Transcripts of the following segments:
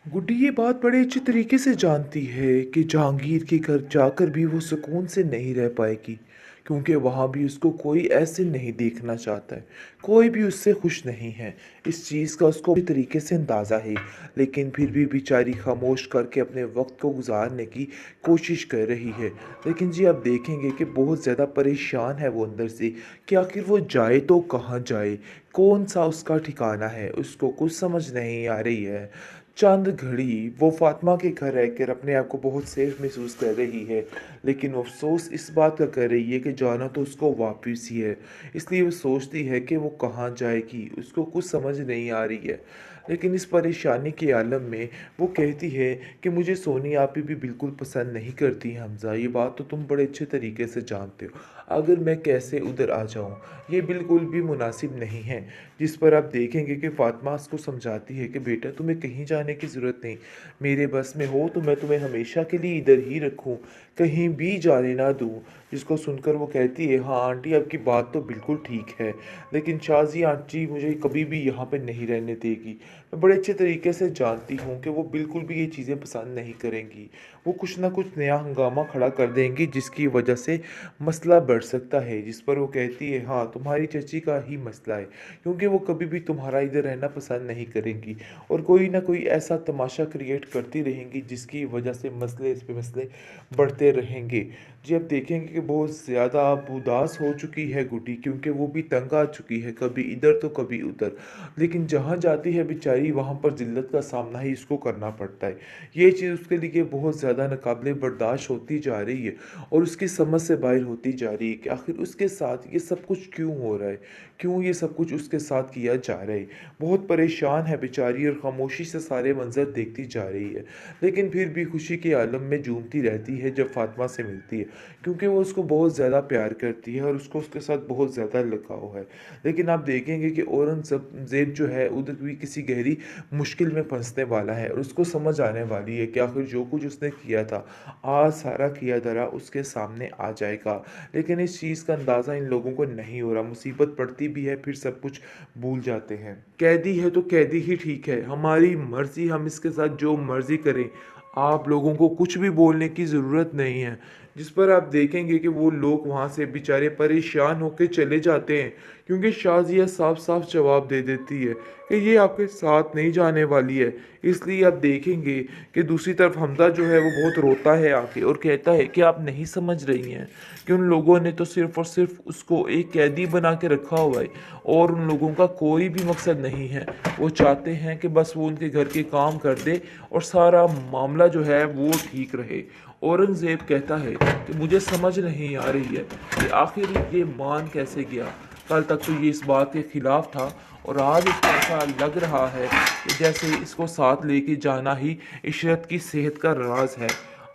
गुड्डी ये बात बड़े अच्छे तरीके से जानती है कि जहांगीर के घर जाकर भी वो सुकून से नहीं रह पाएगी, क्योंकि वहाँ भी उसको कोई ऐसे नहीं देखना चाहता है। कोई भी उससे खुश नहीं है। इस चीज़ का उसको पूरी तरीके से अंदाज़ा है, लेकिन फिर भी बेचारी खामोश करके अपने वक्त को गुजारने की कोशिश कर रही है। लेकिन जी आप देखेंगे कि बहुत ज़्यादा परेशान है वो अंदर से कि आखिर वो जाए तो कहाँ जाए, कौन सा उसका ठिकाना है, उसको कुछ समझ नहीं आ रही है। चंद घड़ी वो फातिमा के घर रहकर अपने आप को बहुत सेफ महसूस कर रही है, लेकिन वो अफसोस इस बात का कर रही है कि जाना तो उसको वापस ही है। इसलिए वो सोचती है कि वो कहाँ जाएगी, उसको कुछ समझ नहीं आ रही है। लेकिन इस परेशानी के आलम में वो कहती है कि मुझे सोनी आपी भी बिल्कुल पसंद नहीं करती हमज़ा, ये बात तो तुम बड़े अच्छे तरीके से जानते हो। अगर मैं कैसे उधर आ जाऊँ, ये बिल्कुल भी मुनासिब नहीं है। जिस पर आप देखेंगे कि फ़ातिमा उसको समझाती है कि बेटा तुम्हें कहीं जाने की ज़रूरत नहीं, मेरे बस में हो तो मैं तुम्हें हमेशा के लिए इधर ही रखूँ, कहीं भी जाने ना दूँ। जिसको सुनकर वो कहती है हाँ आंटी आपकी बात तो बिल्कुल ठीक है, लेकिन शाज़ी आंटी मुझे कभी भी यहाँ पे नहीं रहने देगी। मैं बड़े अच्छे तरीके से जानती हूँ कि वो बिल्कुल भी ये चीज़ें पसंद नहीं करेंगी। वो कुछ ना कुछ नया हंगामा खड़ा कर देंगी जिसकी वजह से मसला बढ़ सकता है। जिस पर वो कहती है हाँ तुम्हारी चची का ही मसला है, क्योंकि वो कभी भी तुम्हारा इधर रहना पसंद नहीं करेंगी और कोई ना कोई ऐसा तमाशा क्रिएट करती रहेंगी जिसकी वजह से मसले इस पे मसले बढ़ते रहेंगे। जी आप देखेंगे कि बहुत ज़्यादा अब उदास हो चुकी है गुड्डी, क्योंकि वो भी तंग आ चुकी है, कभी इधर तो कभी उधर। लेकिन जहाँ जाती है बेचारी वहाँ पर जिल्लत का सामना ही इसको करना पड़ता है। ये चीज़ उसके लिए बहुत ज़्यादा नाकाबिले बर्दाश्त होती जा रही है और उसकी समझ से बाहर होती जा रही है कि आखिर उसके साथ ये सब कुछ क्यों हो रहा है, क्यों ये सब कुछ उसके साथ किया जा रहा है। बहुत परेशान है बेचारी और खामोशी से सारे मंजर देखती जा रही है, लेकिन फिर भी खुशी के आलम में झूमती रहती है जब फातिमा से मिलती है, क्योंकि वो उसको बहुत ज़्यादा प्यार करती है और उसको उसके साथ बहुत ज़्यादा लगाव है। लेकिन आप देखेंगे कि औरंगज़ेब जो है उधर भी किसी गहरी मुश्किल में फंसने वाला है और उसको समझ आने वाली है कि आखिर जो कुछ उसने किया था आज सारा किया धरा उसके सामने आ जाएगा। लेकिन इस चीज़ का अंदाज़ा इन लोगों को नहीं हो रहा। मुसीबत पड़ती भी है फिर सब कुछ भूल जाते हैं। कैदी है तो कैदी ही ठीक है, हमारी मर्ज़ी, हम इसके साथ जो मर्ज़ी करें, आप लोगों को कुछ भी बोलने की ज़रूरत नहीं है। जिस पर आप देखेंगे कि वो लोग वहाँ से बेचारे परेशान होकर चले जाते हैं, क्योंकि शाज़िया साफ साफ जवाब दे देती है कि ये आपके साथ नहीं जाने वाली है। इसलिए आप देखेंगे कि दूसरी तरफ हमज़ा जो है वो बहुत रोता है आके और कहता है कि आप नहीं समझ रही हैं कि उन लोगों ने तो सिर्फ़ और सिर्फ़ उसको एक कैदी बना के रखा हुआ है और उन लोगों का कोई भी मकसद नहीं है। वो चाहते हैं कि बस वो उनके घर के काम कर दे और सारा मामला जो है वो ठीक रहे। औरंगज़ेब कहता है कि मुझे समझ नहीं आ रही है कि आखिर ये मान कैसे गया। कल तक तो ये इस बात के खिलाफ था और आज इसको ऐसा लग रहा है कि जैसे इसको साथ लेके जाना ही इशरत की सेहत का राज है।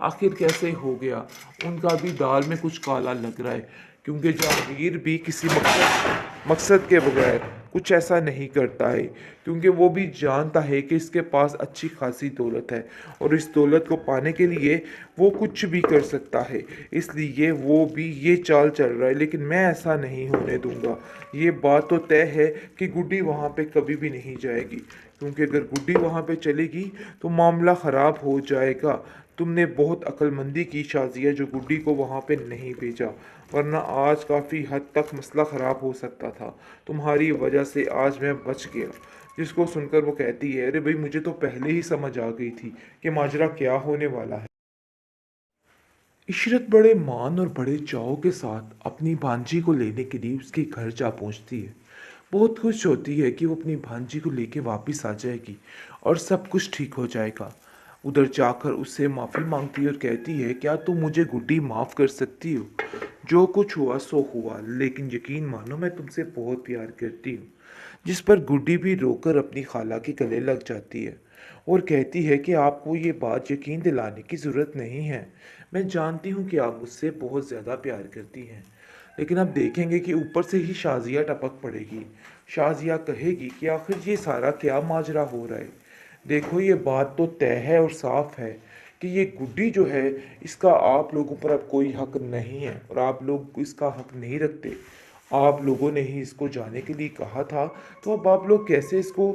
आखिर कैसे हो गया? उनका भी दाल में कुछ काला लग रहा है, क्योंकि जहांगीर भी किसी मकसद मकसद के बगैर कुछ ऐसा नहीं करता है, क्योंकि वो भी जानता है कि इसके पास अच्छी खासी दौलत है और इस दौलत को पाने के लिए वो कुछ भी कर सकता है। इसलिए वो भी ये चाल चल रहा है, लेकिन मैं ऐसा नहीं होने दूंगा। ये बात तो तय है कि गुड्डी वहाँ पे कभी भी नहीं जाएगी, क्योंकि अगर गुड्डी वहाँ पे चलेगी तो मामला ख़राब हो जाएगा। तुमने बहुत अक्लमंदी की शाज़िया जो गुड्डी को वहाँ पे नहीं भेजा, वरना आज काफ़ी हद तक मसला ख़राब हो सकता था। तुम्हारी वजह से आज मैं बच गया। जिसको सुनकर वो कहती है अरे भाई मुझे तो पहले ही समझ आ गई थी कि माजरा क्या होने वाला है। इशरत बड़े मान और बड़े चाव के साथ अपनी भांजी को लेने के लिए उसके घर जा पहुंचती है। बहुत खुश होती है कि वो अपनी भांजी को लेके वापस आ जाएगी और सब कुछ ठीक हो जाएगा। उधर जाकर उससे माफ़ी मांगती है और कहती है क्या तुम मुझे गुड्डी माफ़ कर सकती हो? जो कुछ हुआ सो हुआ, लेकिन यकीन मानो मैं तुमसे बहुत प्यार करती हूँ। जिस पर गुड्डी भी रोकर अपनी खाला के गले लग जाती है और कहती है कि आपको ये बात यकीन दिलाने की ज़रूरत नहीं है। मैं जानती हूँ कि आप मुझसे बहुत ज़्यादा प्यार करती हैं। लेकिन आप देखेंगे कि ऊपर से ही शाज़िया टपक पड़ेगी। शाज़िया कहेगी कि आखिर ये सारा क्या माजरा हो रहा है। देखो ये बात तो तय है और साफ है कि ये गुड्डी जो है इसका आप लोगों पर अब कोई हक नहीं है और आप लोग इसका हक नहीं रखते। आप लोगों ने ही इसको जाने के लिए कहा था, तो अब आप लोग कैसे इसको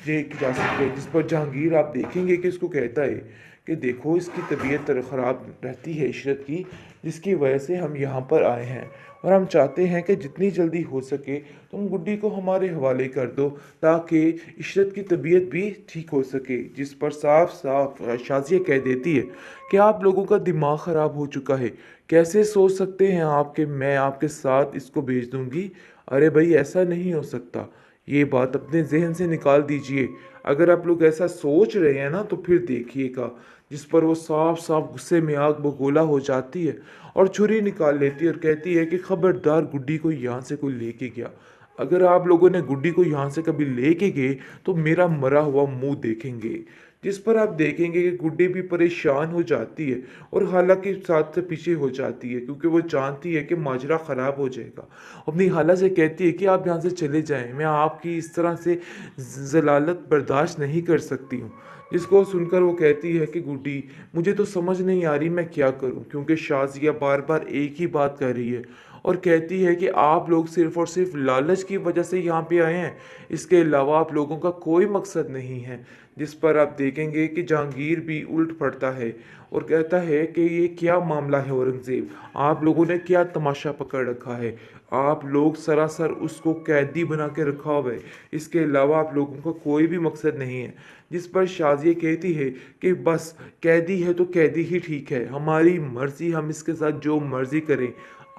ये की जा सकती है, जिस पर जहांगीर आप देखेंगे कि उसको कहता है कि देखो इसकी तबीयत ख़राब रहती है इशरत की, जिसकी वजह से हम यहाँ पर आए हैं और हम चाहते हैं कि जितनी जल्दी हो सके तुम गुड्डी को हमारे हवाले कर दो ताकि इशरत की तबीयत भी ठीक हो सके। जिस पर साफ साफ शाजिया कह देती है कि आप लोगों का दिमाग ख़राब हो चुका है, कैसे सोच सकते हैं आप कि मैं आपके साथ इसको भेज दूंगी। अरे भाई ऐसा नहीं हो सकता, ये बात अपने जहन से निकाल दीजिए। अगर आप लोग ऐसा सोच रहे हैं ना तो फिर देखिएगा। जिस पर वो साफ साफ गुस्से में आग बगोला हो जाती है और छुरी निकाल लेती है और कहती है कि खबरदार गुड्डी को यहाँ से कोई लेके गया, अगर आप लोगों ने गुड्डी को यहाँ से कभी लेके गए तो मेरा मरा हुआ मुंह देखेंगे। जिस पर आप देखेंगे कि गुड्डी भी परेशान हो जाती है और हालांकि साथ से पीछे हो जाती है क्योंकि वो जानती है कि माजरा ख़राब हो जाएगा। अपनी खाला से कहती है कि आप यहाँ से चले जाएं, मैं आपकी इस तरह से जलालत बर्दाश्त नहीं कर सकती हूँ। जिसको सुनकर वो कहती है कि गुड्डी मुझे तो समझ नहीं आ रही मैं क्या करूँ, क्योंकि शाजिया बार बार एक ही बात कर रही है और कहती है कि आप लोग सिर्फ़ और सिर्फ लालच की वजह से यहाँ पे आए हैं, इसके अलावा आप लोगों का कोई मकसद नहीं है। जिस पर आप देखेंगे कि जहांगीर भी उल्ट पड़ता है और कहता है कि ये क्या मामला है औरंगज़ेब, आप लोगों ने क्या तमाशा पकड़ रखा है, आप लोग सरासर उसको कैदी बना के रखा हुआ है, इसके अलावा आप लोगों का कोई भी मकसद नहीं है। जिस पर शाजिया कहती है कि बस कैदी है तो कैदी ही ठीक है, हमारी मर्ज़ी, हम इसके साथ जो मर्ज़ी करें,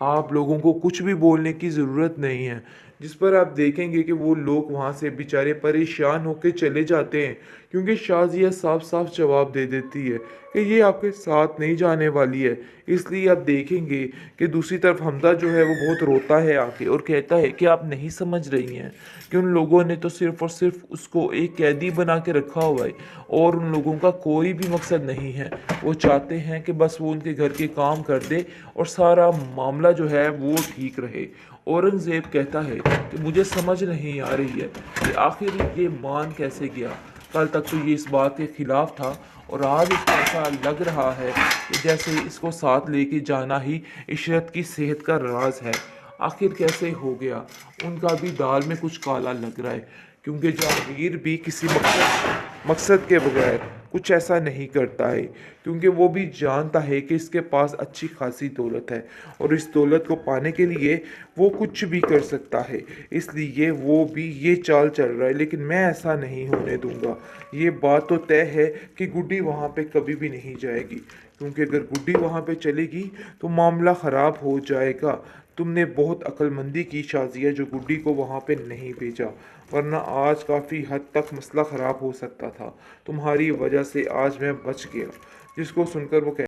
आप लोगों को कुछ भी बोलने की ज़रूरत नहीं है। जिस पर आप देखेंगे कि वो लोग वहाँ से बेचारे परेशान होकर चले जाते हैं क्योंकि शाजिया साफ साफ जवाब दे देती है कि ये आपके साथ नहीं जाने वाली है। इसलिए आप देखेंगे कि दूसरी तरफ हमजा जो है वो बहुत रोता है आके और कहता है कि आप नहीं समझ रही हैं कि उन लोगों ने तो सिर्फ़ और सिर्फ उसको एक कैदी बना के रखा हुआ है और उन लोगों का कोई भी मकसद नहीं है। वो चाहते हैं कि बस वो उनके घर के काम कर दे और सारा मामला जो है वो ठीक रहे। औरंगज़ेब कहता है कि मुझे समझ नहीं आ रही है कि आखिर ये मान कैसे गया। कल तक तो ये इस बात के खिलाफ था और आज इसको ऐसा लग रहा है कि जैसे इसको साथ लेके जाना ही इशरत की सेहत का राज है। आखिर कैसे हो गया, उनका भी दाल में कुछ काला लग रहा है क्योंकि जहांगीर भी किसी मकसद के बगैर कुछ ऐसा नहीं करता है, क्योंकि वो भी जानता है कि इसके पास अच्छी खासी दौलत है और इस दौलत को पाने के लिए वो कुछ भी कर सकता है। इसलिए वो भी ये चाल चल रहा है, लेकिन मैं ऐसा नहीं होने दूंगा। ये बात तो तय है कि गुड्डी वहाँ पे कभी भी नहीं जाएगी, क्योंकि अगर गुड्डी वहाँ पे चलेगी तो मामला ख़राब हो जाएगा। तुमने बहुत अक्लमंदी की शाजिया जो गुड्डी को वहाँ पे नहीं भेजा, वरना आज काफ़ी हद तक मसला ख़राब हो सकता था। तुम्हारी वजह से आज मैं बच गया। जिसको सुनकर वो